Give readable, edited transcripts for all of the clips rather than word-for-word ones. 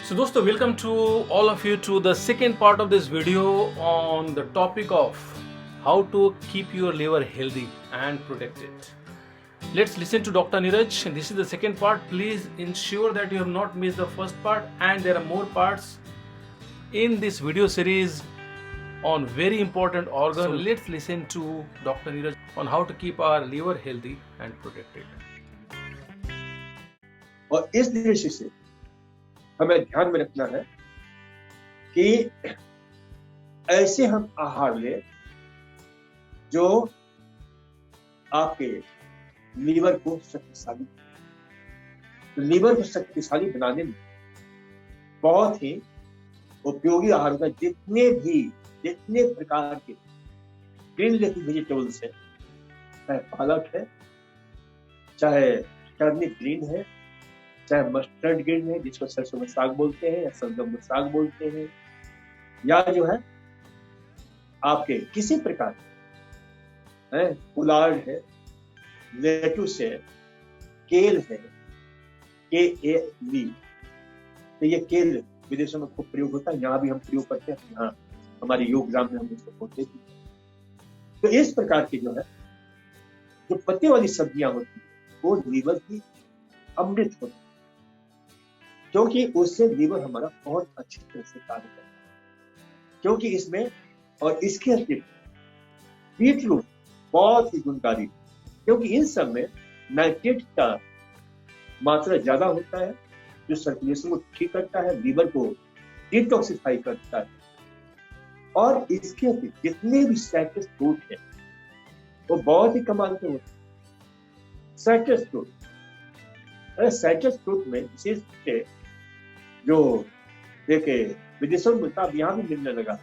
So dosto, welcome to all of you to the second part of this video on the topic of how to keep your liver healthy and protect it. Let's listen to Dr. Neeraj. This is the second part. Please ensure that you have not missed the first part, and there are more parts in this video series on very important organ. So let's listen to Dr. Neeraj on how to keep our liver healthy and protect it. और इस दृष्टि से हमें ध्यान में रखना है कि ऐसे हम आहार ले जो आपके लीवर को शक्तिशाली, लीवर को शक्तिशाली बनाने में बहुत ही उपयोगी आहार का जितने प्रकार के ग्रीन लीफी वेजिटेबल्स है, चाहे पालक है, चाहे टर्निप ग्रीन है, चाहे मस्टर्ड ग्रीन है जिसको सरसों का साग बोलते हैं या शलगम का साग बोलते हैं, या जो है आपके किसी प्रकार है, पुलाड़ है, लेटुस है, केल है, KALE। तो ये केल विदेशों में खूब प्रयोग होता है, यहाँ भी हम प्रयोग करते हैं, यहाँ हमारे योगदान में हम इसको बोलते हैं। तो इस प्रकार की जो है जो पत्ते वाली सब्जियां होती है वो लीवर की अमृत होती है, क्योंकि उससे लीवर हमारा बहुत अच्छी तरह से कार्य करता है। क्योंकि इसमें और इसके अतिरिक्त बीटरूट बहुत ही गुणकारी, क्योंकि इन सब में नाइट्रेट का मात्रा ज्यादा होता है जो सर्कुलेशन को ठीक करता है, लीवर को डिटॉक्सिफाई करता है। और इसके अतिरिक्त जितने भी साइट्रस फ्रूट है वो बहुत ही कमाल के होते हैं। साइट्रस फ्रूट में विशेष से जो देखे विदेशों में मिलता, यहाँ भी मिलने लगा,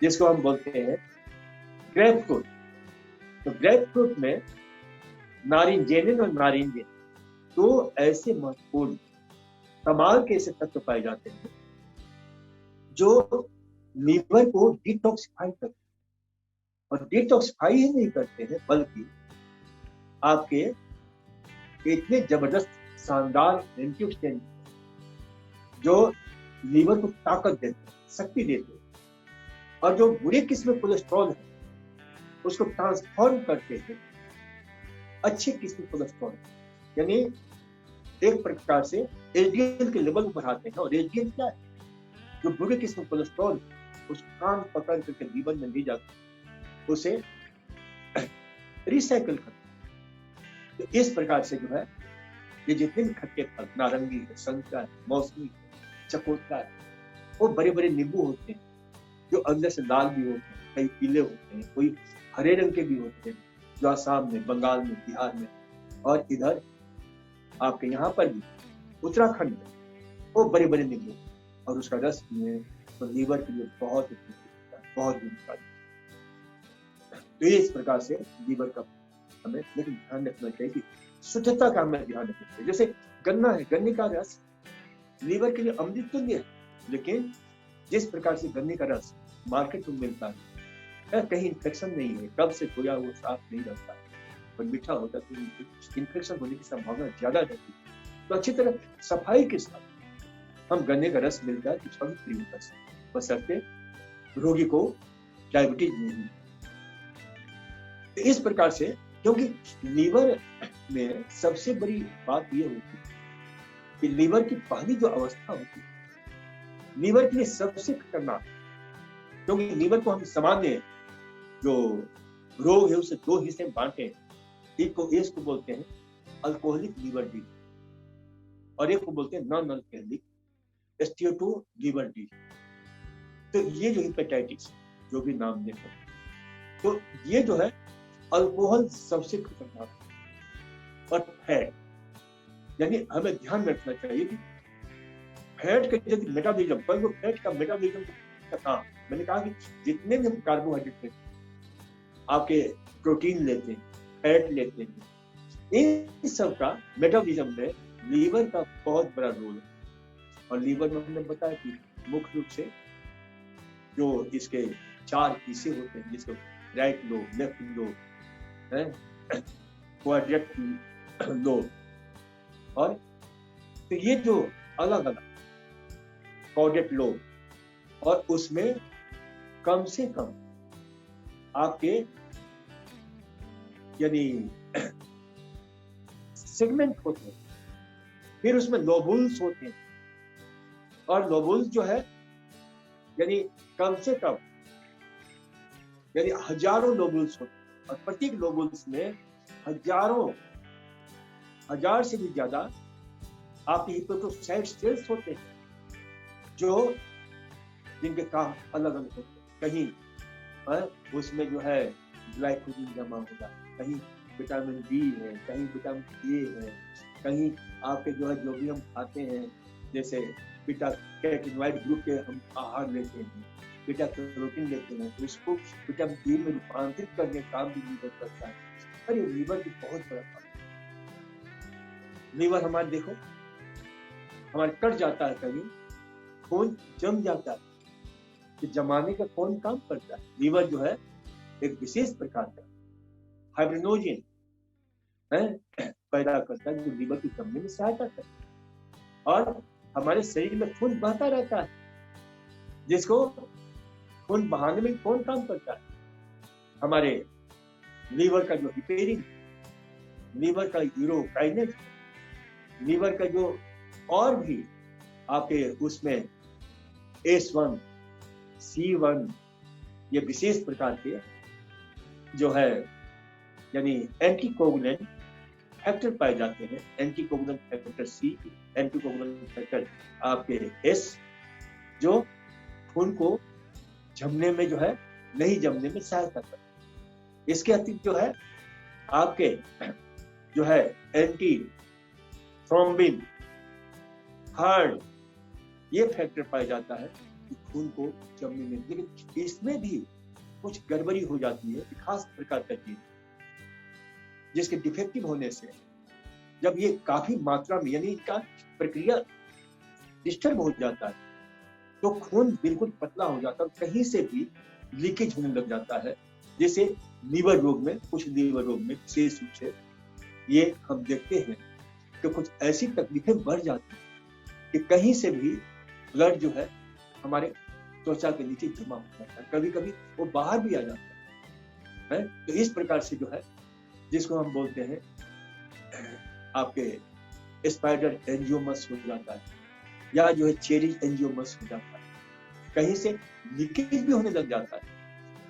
जिसको हम बोलते हैं ग्रेप फ्रूट। तो ग्रेप फ्रूट में नारिंजेनिन और नारिंजेन दो ऐसे महत्वपूर्ण कमाल के ऐसे तत्व पाए जाते हैं जो लीवर को डिटॉक्सिफाई करते हैं। और डिटॉक्सिफाई ही नहीं करते हैं बल्कि आपके इतने जबरदस्त शानदार एंटीऑक्सीडेंट जो लीवर को ताकत देते हैं, शक्ति देते हैं, और जो बुरे किस्म के कोलेस्ट्रॉल है उसको ट्रांसफॉर्म करते हैं अच्छे किस्म के कोलेस्ट्रॉल, यानी एक प्रकार से एलडीएल के लेवल को बढ़ाते हैं। और एलडीएल क्या है? जो बुरे किस्म के कोलेस्ट्रॉल उसको कान पकड़ करके लीवर में ले जाते हैं, उसे रिसाइकल करते हैं। तो इस प्रकार से जो है ये जितने भी खट्टे फल, नारंगी है, संतरा है, मौसमी है, चकोतरा है, वो बड़े बड़े नींबू होते हैं जो अंदर से लाल भी होते हैं, कई पीले होते हैं, कोई हरे रंग के भी होते हैं, जो आसाम में, बंगाल में, बिहार में और इधर आपके यहाँ पर भी उत्तराखंड में वो बड़े बड़े नींबू, और उसका रस में तो लीवर के लिए बहुत बहुत गुणकारी। तो ये इस प्रकार से लीवर का हमें लेकिन ध्यान रखना चाहिए कि शुद्धता का हमें ध्यान रखना चाहिए। जैसे गन्ना है, गन्ने का रस लीवर के लिए अमृत तुल्य है, लेकिन जिस प्रकार से गन्ने का रस मार्केट में मिलता है कहीं इन्फेक्शन नहीं है, कब से धोया वो साफ नहीं रहता है और मीठा होता है, तो इन्फेक्शन होने की संभावना ज्यादा रहती है। तो अच्छी तरह सफाई के साथ हम गन्ने का रस मिलता है तो प्रयोग कर सकते हैं, बशर्ते रोगी को डायबिटीज नहीं। तो इस प्रकार से, क्योंकि लीवर में सबसे बड़ी बात यह होती है कि लीवर की पहली जो अवस्था होती है लीवर के लिए सबसे खतरनाक, क्योंकि लीवर को हम सामान्य जो रोग है उसे दो हिस्से में बांटे हैं। एक को बोलते हैं अल्कोहलिक लीवर डिजीज और एक को बोलते हैं नॉन अल्कोहलिक स्टेटो लीवर डिजीज। तो ये जो हेपेटाइटिस जो भी नाम देखो, तो ये जो है अल्कोहल सबसे खतरनाक है। और फैट, यानी हमें ध्यान में रखना चाहिए कि फैट का यदि मेटाबॉलिज्म, पर फैट का मेटाबॉलिज्म कहाँ, मैंने कहा कि जितने भी हम कार्बोहाइड्रेट लेते हैं, आपके प्रोटीन लेते हैं, फैट लेते हैं, इन सब का मेटाबॉलिज्म में लीवर का बहुत बड़ा रोल है। और लीवर में हमने बताया कि मुख्य रूप से जो इसके 4 हिस्से होते हैं, जिसको right lobe, left lobe, quadrate lobe, और तो ये जो अलग अलग कॉर्डेट लोब, और उसमें कम से कम आपके यानी सेगमेंट होते हैं। फिर उसमें लोबुल्स होते हैं, और लोबुल्स जो है यानी कम से कम यानी हजारों लोबुल्स होते हैं, और प्रत्येक लोबुल्स में हजार से भी ज्यादा आपके हिप्पोटोसाइट सेल्स होते हैं, जो जिनके काम अलग अलग होते हैं। कहीं उसमें जो है ग्लाइकोजन जमा होगा, कहीं विटामिन बी है, कहीं विटामिन ए है, कहीं आपके जो है जो भी हम खाते हैं, जैसे बीटा कैरोटीनॉइड ग्रुप के हम आहार लेते हैं, बीटा कैरोटीन लेते हैं, तो इसको विटामिन ए में रूपांतरित करने का काम भी लीवर करता है। अरे लीवर की बहुत बड़ा काम। लीवर हमारे देखो हमारे कट जाता है, कहीं खून जम जाता है, कि जमाने का कौन काम करता है? लीवर जो है एक विशेष प्रकार का फाइब्रिनोजेन पैदा करता है, जो लीवर की जमने में सहायता करता है। और हमारे शरीर में खून बहता रहता है, जिसको खून बहाने में कौन काम करता है? हमारे लीवर का जो रिपेयरिंग, लीवर का यूरोकाइनेज, लीवर का जो और भी आपके उसमें S1, C1 ये विशेष प्रकार के जो है यानी एंटीकोगुलेंट फैक्टर पाए जाते हैं। Anticoagulant factor C, anticoagulant factor आपके S, जो खून को जमने में जो है नहीं जमने में सहायता करता है। इसके अतिरिक्त जो है आपके जो है एंटी थ्रोम्बिन, हार्ड, ये फैक्टर पाया जाता है कि खून को जमने में। लेकिन इसमें भी कुछ गड़बड़ी हो जाती है, खास प्रकार का चीज, जिसके डिफेक्टिव होने से जब ये काफी मात्रा में यानी इसका प्रक्रिया डिस्टर्ब हो जाता है, तो खून बिल्कुल पतला हो जाता है, कहीं से भी लीकेज होने लग जाता है, जैसे लीवर रोग में, कुछ लीवर रोग में विशेष रूप से ये हम देखते हैं कि कुछ ऐसी तकलीफें बढ़ जाती हैं कि कहीं से भी ब्लड जो है हमारे त्वचा के नीचे जमा हो जाता है, कभी कभी वो बाहर भी आ जाता है। तो इस प्रकार से जो है जिसको हम बोलते हैं आपके स्पाइडर एंजियोमस हो जाता है, या जो है चेरी एंजियोमस हो जाता है, कहीं से लीकेज भी होने लग जाता है।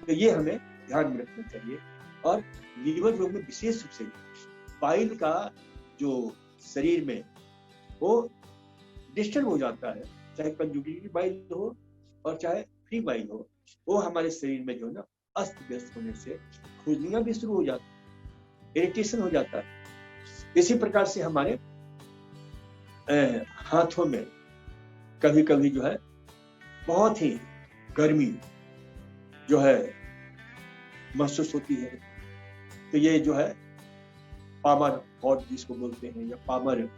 तो ये हमें ध्यान में रखना चाहिए। और लीवर रोग में विशेष रूप से बाइल का जो शरीर में वो डिस्टर्ब हो जाता है, चाहे कंजुगेटेड बाइल हो और चाहे फ्री बाइल हो, वो हमारे शरीर में जो है ना अस्त व्यस्त होने से खुजलियां भी शुरू हो जाती है, इरिटेशन हो जाता है। इसी प्रकार से हमारे हाथों में कभी कभी जो है बहुत ही गर्मी जो है महसूस होती है, तो ये जो है पामर हॉट जिसको बोलते हैं, या पामर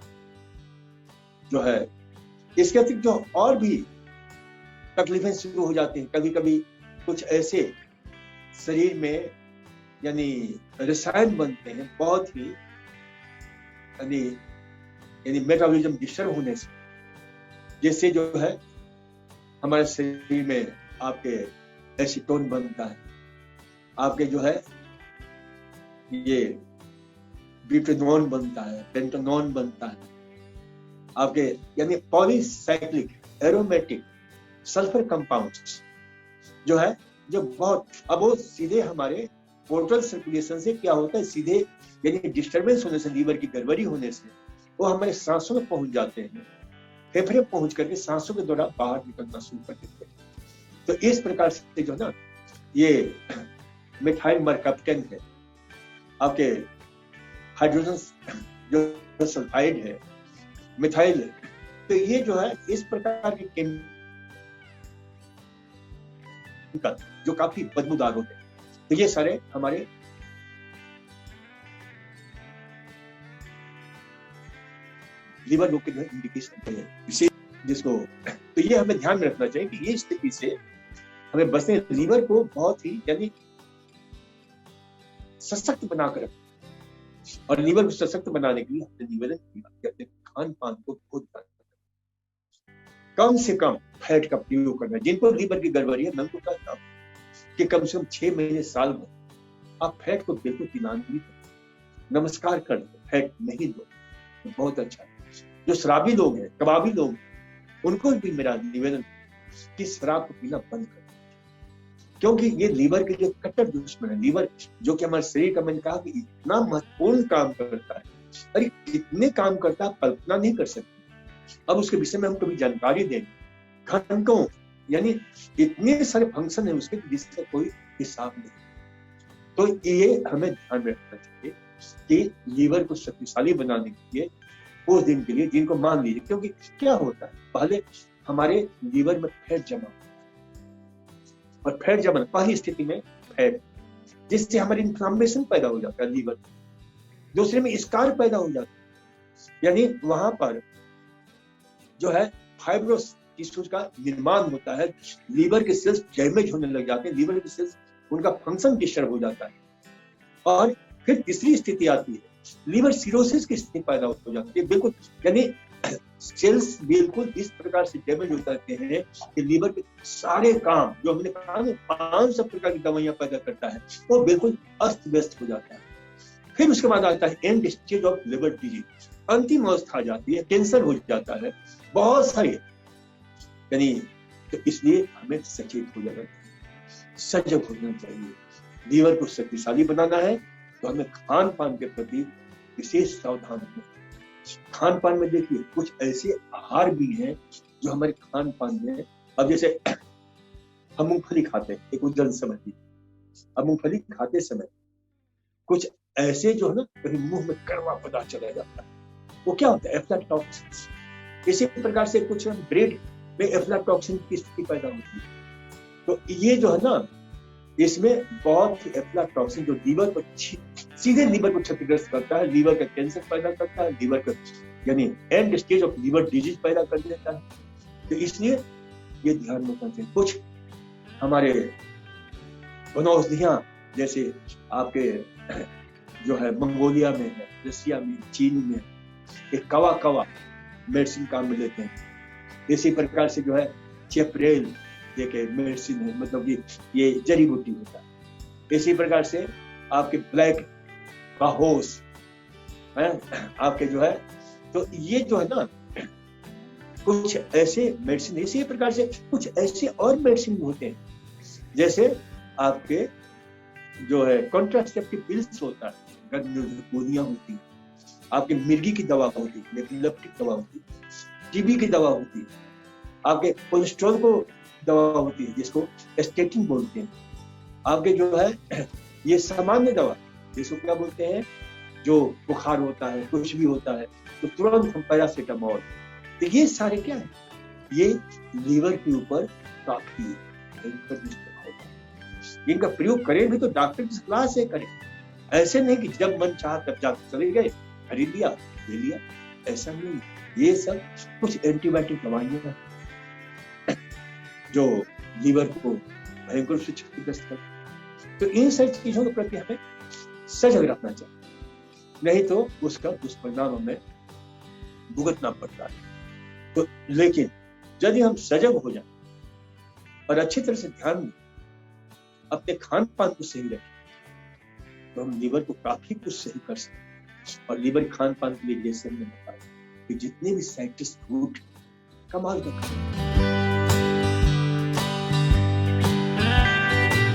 जो है। इसके अतिरिक्त जो और भी तकलीफें शुरू हो जाती हैं, कभी कभी कुछ ऐसे शरीर में यानी रसायन बनते हैं बहुत ही यानी मेटाबॉलिज्म डिस्टर्ब होने से, जिससे जो है हमारे शरीर में आपके एसीटोन बनता है, आपके जो है ये ब्यूटेनॉन बनता है, पेंटेनॉन बनता है, आपके यानी पॉलीसाइक्लिक एरोमेटिक सल्फर कंपाउंड्स जो है, जो बहुत अब वो सीधे हमारे पोर्टल सर्कुलेशन से क्या होता है, सीधे यानी डिस्टर्बेंस होने से, लीवर की गड़बड़ी होने से वो हमारे सांसों में पहुंच जाते हैं, फेफड़े पहुंच करके सांसों के द्वारा बाहर निकलना शुरू कर देते हैं। तो इस प्रकार से जो ना ये मिथाइल मरकप्टन है, आपके हाइड्रोजन जो सल्फाइड है, मिथाइल, तो ये जो है इस प्रकार के केमिकल जो काफी बदबूदार होते हैं, तो ये सारे हमारे लीवर रोग के जो है इंडिकेशन है विशेष, जिसको तो ये हमें ध्यान में रखना चाहिए कि ये स्थिति से हमें बचने, लीवर को बहुत ही यानी सशक्त बनाकर रखें। और लीवर को सशक्त बनाने के लिए हमने निवेदन किया कि अपने खान पान को बहुत कम से कम फैट का प्रयोग करना। जिनको लीवर की गड़बड़ी है, मैं उनको कहता हूँ कि कम से कम 6 महीने साल में आप फैट को बिल्कुल तिलांजलि दो, नमस्कार कर दो, फैट नहीं दो, तो बहुत अच्छा है। जो शराबी लोग हैं, कबाबी लोग हैं, उनको भी मेरा निवेदन कि शराब को पीना बंद कर, क्योंकि ये लीवर के जो कट्टर दुश्मन है। लीवर जो कि हमारे शरीर का, मैंने कहा कि इतना महत्वपूर्ण काम करता है, अरे कितने काम करता है कल्पना नहीं कर सकते। अब उसके विषय में हम कभी जानकारी देंगे। घंटों, यानी इतने सारे फंक्शन है उसके जिसका कोई हिसाब नहीं। तो ये हमें ध्यान में रखना चाहिए कि लीवर को शक्तिशाली बनाने के लिए उस दिन के लिए, जिनको मान लीजिए, क्योंकि क्या होता है, पहले हमारे लीवर में फैट जमा, और फैट जमा पहली स्थिति में फैट, जिससे हमारी इन्फ्लामेशन पैदा हो जाता है लीवर। दूसरे में स्कार पैदा हो जाता है, यानी वहां पर जो है फाइब्रोस टिश्यूज का निर्माण होता है, लीवर के सेल्स डैमेज होने लग जाते हैं, लीवर के सेल्स उनका फंक्शन डिस्टर्ब हो जाता है। और फिर तीसरी स्थिति आती है, लीवर सिरोसिस की स्थिति पैदा हो जाती है। बिल्कुल, यानी सेल्स बिल्कुल इस प्रकार से डैमेज हो जाते हैं कि लीवर के सारे काम, जो हमने कहा ना 500 प्रकार की दवाइयां पैदा करता है, वो बिल्कुल अस्त व्यस्त हो जाता है। फिर उसके बाद आता है and stage of liver disease, अंतिम अवस्था आ जाती है, कैंसर हो जाता है, बहुत सारे। यानी तो इसलिए हमें सचेत हो जाना चाहिए, सजग होना चाहिए। लीवर को शक्तिशाली बनाना है तो हमें खान पान के प्रति विशेष सावधान होना है। खान पान में देखिए कुछ ऐसे आहार भी हैं जो हमारे खान पान में, अब जैसे हम मूंगफली खाते हैं, एक उदाहरण समझिए। अब मूंगफली खाते समय कुछ ऐसे जो है ना, कहीं मुंह में कड़वा पदार्थ चला जाता है, वो क्या होता है, एफ्लाटॉक्सिन। इसी प्रकार से कुछ ब्रेड में एफ्लाटॉक्सिन की स्थिति पैदा होती है। तो ये जो है ना, इसमें बहुत ही एफ्लाटॉक्सिन जो लीवर को सीधे लीवर को क्षतिग्रस्त करता है, लीवर का कैंसर पैदा करता है, लीवर का यानी end stage of liver disease पैदा कर देता है। तो इसलिए ये ध्यान में रखना चाहिए। कुछ हमारे वनौषधियां, जैसे आपके जो है मंगोलिया में है, रसिया में, चीन में एक कवा मेडिसिन काम में लेते हैं। इसी प्रकार से जो है चेपरेल एक मेडिसिन है, मतलब कि ये जड़ी बूटी होता है। इसी प्रकार से आपके ब्लैक बाहोस है आपके जो है, तो ये जो है ना कुछ ऐसे मेडिसिन, इसी प्रकार से कुछ ऐसे और मेडिसिन होते हैं, जैसे आपके जो है कॉन्ट्रासेप्टिव पिल्स होता है, गर्भनिरोधक गोलियां होती है, आपके मिर्गी की दवा होती है, लेप्टिक दवा होती है, टीबी की दवा होती है, आपके कोलेस्ट्रॉल को दवा होती है जिसको स्टेटिन बोलते हैं, आपके जो है ये सामान्य दवा जिसको क्या बोलते हैं, जो बुखार होता है, कुछ भी होता है तो तुरंत हम पैरासीटामोल। तो ये सारे क्या है, ये लीवर के ऊपर काफी भयंकर दुष्प्रभाव होता है। इनका प्रयोग करें भी तो डॉक्टर की सलाह से करें, ऐसे नहीं कि जब मन चाहा तब जाकर चले गए, खरीद लिया, ले लिया, ऐसा नहीं। ये सब कुछ एंटीबायोटिक दवाइयां जो लीवर को भयंकर से क्षतिग्रस्त करती, तो इन सारी चीजों के प्रति हमें सजग रखना चाहिए, नहीं तो उसका दुष्परिणाम हमें भुगतना पड़ता है। तो लेकिन यदि हम सजग हो जाए और अच्छी तरह से ध्यान दें, अपने खान पान को सही रखें, तो हम लीवर को काफी कुछ सही कर सकते हैं। और लीवर खान पान के लिए जैसे हमने बताया कि जितने भी साइट्रस फ्रूट कमाल का खाते हैं,